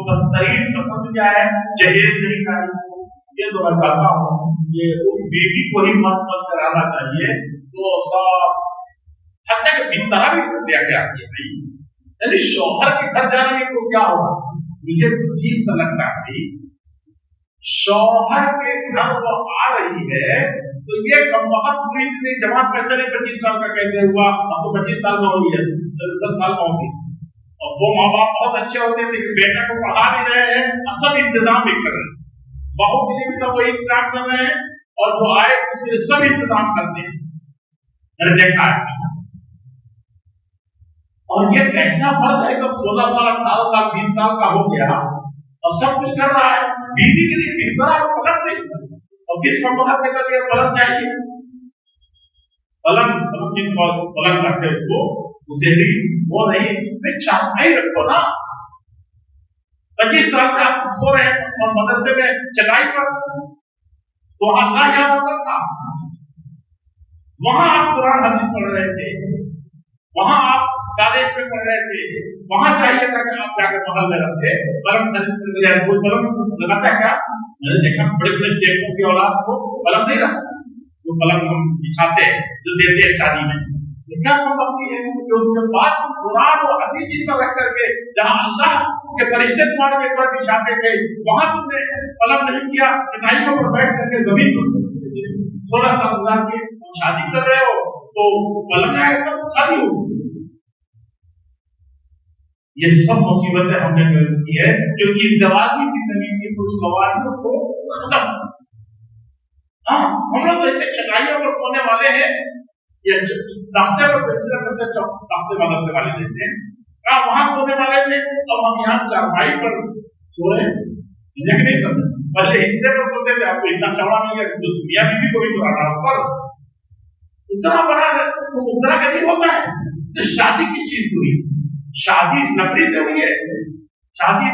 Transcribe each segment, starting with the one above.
بدترین پسند کیا ہے؟ جہیز نہیں کھانی. یہ تو میں کہتا ہوں یہ اس بیوی کو ہی مت کرانا چاہیے تو سب حتیٰ کہ بستر بھی دیا گیا ہے. یعنی شوہر کے گھر جانے کو کیا ہوگا؟ مجھے عجیب سا لگتا ہے شوہر کے گھر وہ آ رہی ہے تو یہ کم وقت پوری جماعت کیسے نہیں 25 سال کا کیسے ہوا؟ اب تو 25 سال میں ہوئی ہے 10 سال میں ہوگی. اور وہ ماں باپ بہت اچھے ہوتے ہیں لیکن بیٹا کو پڑھا بھی رہے ہیں سب انتظام بھی کر رہے ہیں. بہو کے لیے بھی سب وہی انتظام کر رہے ہیں اور جو آئے اس کے لیے سب انتظام کرتے ہیں. میں نے دیکھا ہے. اور یہ کیسا فرق ہے جب 16 سال 18 سال 20 سال کا ہو گیا اور سب کچھ کر رہا ہے. بیوی کے لیے کس طرح پکڑ نہیں اور کس کا پکڑ کے لیے پلنگ چاہیے. پلنگ جس پلنگ کرتے ہو اسے بھی وہ نہیں چارپائی رکھو نا. 25 سال سے آپ سو رہے ہیں اور مدرسے میں چٹائی پر تو اللہ یاد ہوتا تھا. وہاں آپ قرآن حدیث پڑھ رہے تھے, وہاں آپ کالج میں پڑھ رہے تھے, وہاں چاہیے تھا کہ آپ جا کے محل میں رکھتے. قلم کوئی قلم لگاتا ہے کیا؟ میں نے دیکھا بڑے بڑے شیخوں کی اولاد کو قلم نہیں رکھتا. وہ قلم ہم بچھاتے جو دیتے ہیں شادی میں. کیا کمپنی ہے کہ اس کے بعد قرآن اور حدیث چیز پر رکھ کر کے جہاں اللہ کے فرشتے تمہارے ایک بار بچھاتے تھے وہاں تم نے قلم نہیں کیا, چٹائیوں پر بیٹھ کر کے زمین پر 16 سال گزار کے شادی کر رہے ہو تو قلم آئے تو شادی ہوگی. یہ سب مصیبتیں ہم نے کی ہے جو کہ اس ازدواجی زندگی کی کچھ قوانین کو ختم. ہاں ہم لوگ ایسے چٹائیوں پر سونے والے ہیں یا تختے پر فیصلہ کرتے تختے والا سے والے دیتے ہیں کہاں وہاں سونے والے تھے اب ہم یہاں چارپائی پر سو رہے ہیں. مجھے نہیں سمجھ پہلے ہندے پر سوتے تھے آپ کو اتنا چوڑا نہیں ہے تو دنیا بیوی کو بھی تو آنا اس پر اتنا بڑا اتنا کا نہیں ہوتا ہے. تو شادی کس چیز ہوئی؟ شادی اس لکڑی سے ہوئی ہے, شادی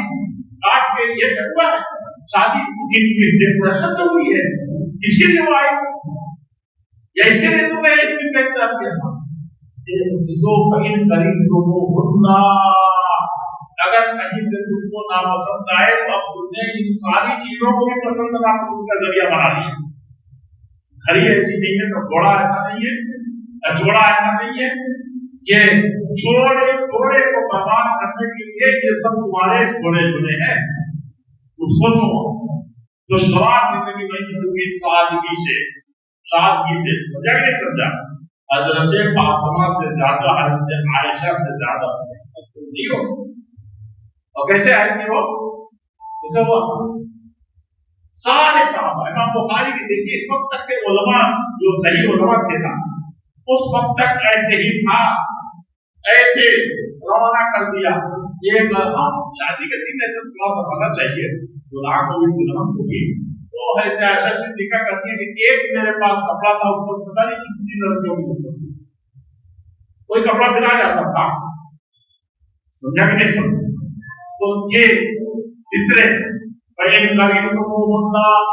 کاٹ کے یہ سے ہوا ہے, شادی ڈیکوریشن سے ہوئی ہے. اس کے لیے وہ آئی یا اس کے لیے تو میں ایک بھی کہتا ہوں دو بہن قریب لوگوں ہونا اگر کہیں سے تم کو ناپسند آئے تو اب تم نے ان ساری چیزوں کو بھی پسند ناپسند کا ذریعہ بنا لیا. گھڑی ایسی نہیں ہے تو گھوڑا ایسا نہیں ہے, جوڑا ایسا نہیں ہے. یہ جوڑے کو برباد کرنے کے لیے یہ سب تمہارے جوڑے ہیں. تو سوچو دشوار زندگی نہیں زندگی سادگی سے سمجھا کہ نہیں سمجھا؟ حضرت فاطمہ سے زیادہ حضرت عائشہ سے زیادہ نہیں ہو سکتا. اور کیسے آئے گی وہ؟ کیسے ہوا؟ سارے صحابہ امام بخاری کی دیکھیے اس وقت تک کے علماء جو صحیح علماء تھے نا اس وقت تک ایسے ہی تھا, ایسے روانہ کر دیا. یہ شادی کے دن ایسا تھوڑا سا ہونا چاہیے گناہ کو بھی گناہ کو بھی. تو حضرت عائشہ صدیقہ کرتی ہے کہ ایک میرے پاس کپڑا تھا اس کو پتہ نہیں کتنی لڑکیوں کی ضرورت تھی, کوئی کپڑا پہنا جاتا تھا. سمجھا کہ نہیں سمجھا؟ تو یہ فطرے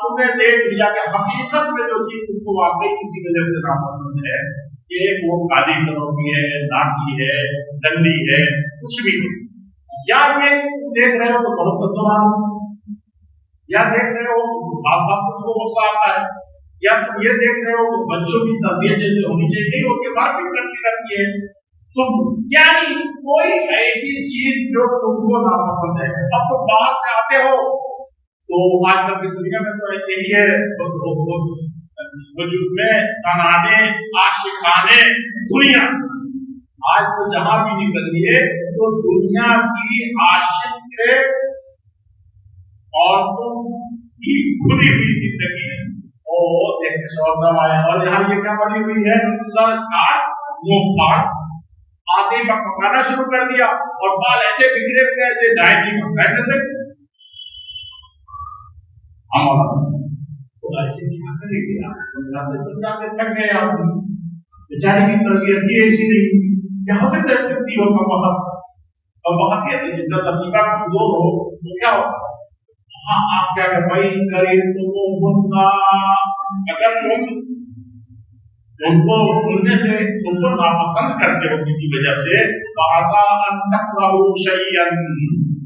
تم نے دیکھ لیا کہ حقیقت میں جو چیز تم کو واقعی کسی وجہ سے ناپسند ہے کہ وہ کالی کلر کی ہے, ناکی ہے, لمبی ہے, کچھ بھی ہو, یا یہ دیکھ رہے ہو تو بہت بدزبان, یا دیکھ رہے ہو آپ کو غصہ آتا ہے, یا تم یہ دیکھ رہے ہو کہ بچوں کی تربیت جیسے ہونی چاہیے نہیں ہو کے بات بھی کرتی رہتی ہے. تم یعنی کوئی ایسی چیز جو تم کو ناپسند ہے. اب تم باہر سے آتے ہو تو آج کل کی دنیا میں تو ایسے ہی ہے وجود میں سنانے عاشقانے دنیا آج تو جہاں بھی نکل ہے تو دنیا کی عاشق عورتوں کی کھلی ہوئی زندگی اور ایک شوہر صاحب آئے اور یہاں یہ کیا بنی ہوئی ہے سر کاٹ منہ پاٹ آدمی کا پکانا شروع کر دیا اور بال ایسے بکھرے ہوئے ایسے ڈائٹ کی مسائل کرتے ہم ایسے کیا کریں گے آپ سمجھا کے تھک گئے آپ بیچارے کی تربیت بھی ایسی نہیں یہاں سے تحصیل ہو بہت اور بہت ہی جس کا نصیبہ کمزور ہو تو کیا ہوگا ہاں آپ کیا کہ بھائی کرے تو بندہ اگر تم ان کو بولنے سے ان کو ناپسند کرتے ہو کسی وجہ سے فَعَسَىٰ أَن تَكْرَهُوا شَيْئًا